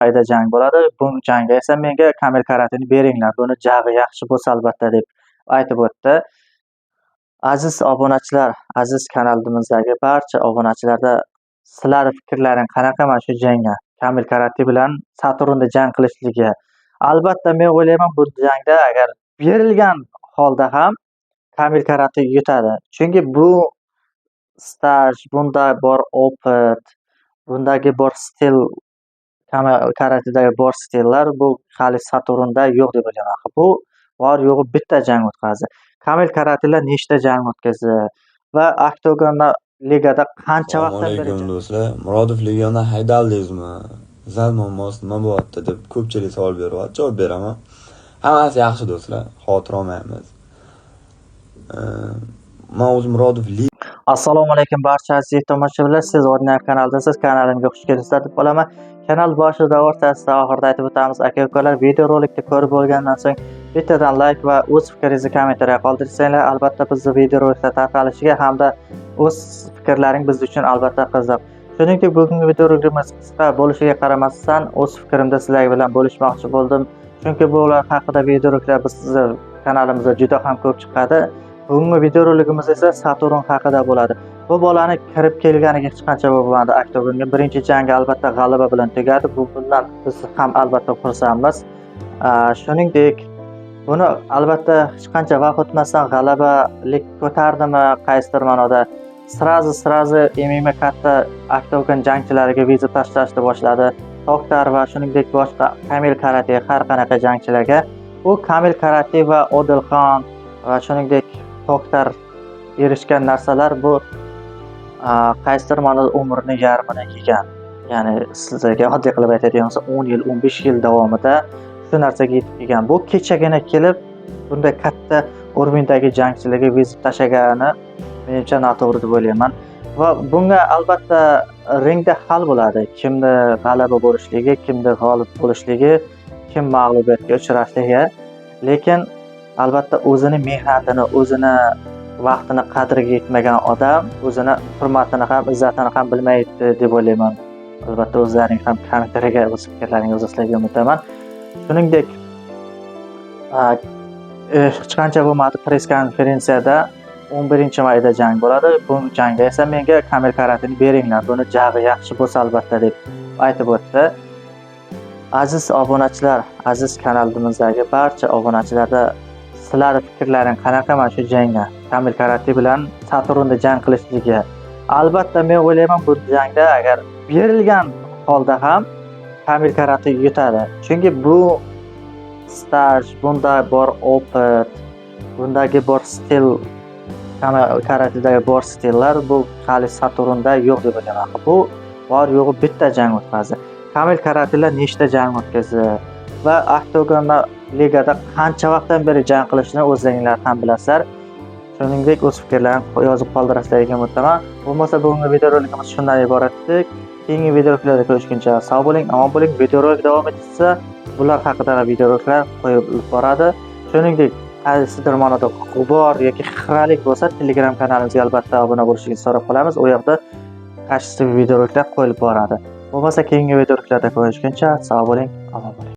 joyda jang bo'ladi. Bu jangda esa menga Kamil Karatini beringlar. Buni jag'i yaxshi bo'lsa albatta deb aytib o'tdi. Aziz obunachilar, aziz kanalimizdagi barcha obunachilarda sizlar fikrlaring qanaqa mana shu jangga? Kamil Karati bilan Saturnda jang qilishligi. Albatta men o'ylayman bu jangda agar berilgan holda ham Kamil Karati yutadi. Chunki bu staj, bunda bor opit, bundagi bor stil, karatedagi bor stillar bu hali Saturnda yo'q deb o'ylayman. Bu bor yo'g'i bitta jang o'tkazdi. Kamil Karatilar nechta jang o'tkazdi va Oktagon ligada qancha vaqtdan beri Assalomu do'stlar. Murodov Legionni haydaldingizmi? Zal muammosi nima bo'lyapti deb ko'pchilik savol beryapti. Javob beraman. Hammasi yaxshi do'stlar. Xavotir olmaymiz. Men o'zim Murodov Assalomu alaykum barcha aziz tomoshabinlar. Siz Ordinary kanaldasiz. Kanalimga xush kelibsizlar deb bilaman. Kanal boshida, o'rtasida, oxirida aytib o'tamiz. Aka-ukalar, video rolikni ko'rib bo'lgandan so'ng bittadan like va o'z fikringizni kommentariya qoldirsanglar, albatta bizning video roliklar tarqalishiga hamda o'z fikrlaring biz uchun albatta qiziq. Shuningdek, bugungi video roligimiz qisqa bo'lishiga qaramasdan o'z fikrimda sizlar bilan bo'lishmoqchi bo'ldim. Chunki bular haqida video roliklar bizning kanalimizda juda ham ko'p chiqadi. Bugungi video roligimiz esa Saturn haqida bo'ladi. Bu bolani kirib kelganiga hech qancha bo'lmadi. Oktagonga birinchi jangi albatta g'alaba bilan tugadi. Bundan biz ham albatta xursandmiz. Shuningdek, buni albatta hech qancha vaqt o'tmasdan g'alabalik ko'tardimi, qaysidir ma'noda sirazi MMA katta Oktagon jangchilariga viza tashlashni boshladi. Toktar va shuningdek boshqa Kamil Karati har qanaqa jangchilarga bu Kamil Karati va Odilxon va shuningdek Toktar erishgan narsalar bu qaysidir ma'noda umrni yarmini yegan. Ya'ni sizlarga oddiy qilib aytadigan bo'lsa 10 yil, 15 yil davomida shu narsaga yetib kelgan. Bu kechagina kelib bunday katta o'rmindagi jangchilarga viza tashlagani menimcha noto'g'ri deb o'ylayman. Va bunga albatta ringda hal bo'ladi. Kimni g'alaba bo'lishligi, kimni g'olib bo'lishligi, kim mag'lubiyatga uchrashligi. Lekin albatta o'zini mehnatini, o'zini vaqtini qadriga yetmagan odam o'zini hurmatini ham, izzatini ham bilmaydi deb o'ylayman. Albatta o'zlaring ham kommentariyaga o'z fikrlaringizni yozishlarga umid Shuningdek, hech qancha bo'lmadi press konferensiyada 11-mayda jang bo'ladi. Bu jangda esa menga Kamil Karatini beringlar. Buni jag'i yaxshi bo'lsa albatta deb aytib o'tdi. Aziz obunachilar, aziz kanalimizdagi barcha obunachilarda sizlar fikrlaring qanaqa mana shu jangga? Kamil Karati bilan Saturnda jang qilishligi. Albatta men o'ylayman bu jangda agar berilgan holda ham Kamil Karati yutadi. Chunki bu staj, bunda bor opit, bundagi bor stil, karatedagi bor stillar bu hali Saturnda yo'q deb o'ylayman. Bu bor yo'g'i bitta jang o'tkazdi. Kamil Karatilar nechta jang o'tkazdi va Oktagon ligada qancha vaqtdan beri jang qilishini o'zlaringlar ham bilasizlar. Shuningdek, o'z fikrlarini yozib qoldirasizlarga umid qilaman. Bo'lmasa bugungi video roligimiz shundan iborat edi. Keyingi video roliklarda ko'rishguncha sog' bo'ling, omon bo'ling. Video rolik davom etsa, bular haqida video roliklar qo'yib boradi. Shuningdek, qaysidir ma'noda g'ubor yoki xiralik bo'lsa, Telegram kanalimizga albatta obuna bo'lishingizni so'rab qolamiz. U yerda qaysi video roliklar qo'yilib boradi. Bo'lmasa keyingi video roliklarda ko'rishguncha sog' bo'ling, omon bo'ling.